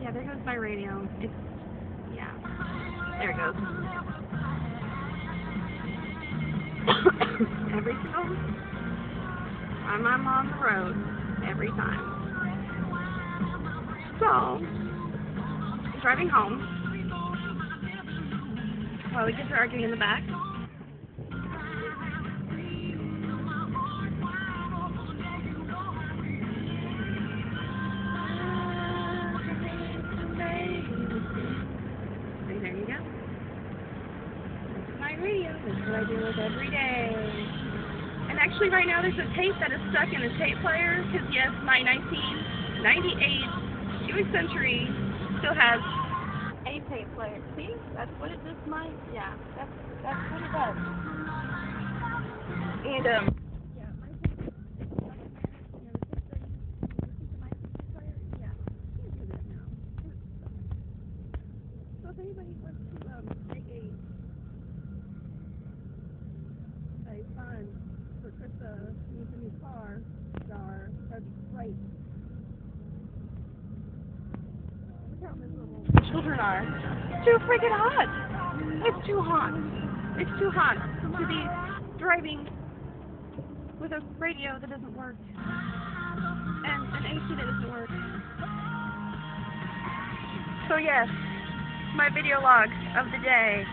Yeah, there goes my radio. It's, yeah. There it goes. Every single time I'm on the road. Every time. So, driving home. While the kids are arguing in the back. There you go. This is my radio. This is what I deal with every day. And actually right now there's a tape that is stuck in a tape player because yes, my 1998 Buick Century still has a tape player. See? That's what it just might. Yeah, that's what it does. And yeah, my tape is stuck in there. You know, the tape that you listen to my tape player. Yeah, can't do that now. So if anybody wants to make a fund for Krista needs a new car jar, that'd be great. Look how miserable the children are. It's too freaking hot. It's too hot. It's too hot to be driving with a radio that doesn't work and an AC that doesn't work. So yes, my video log of the day.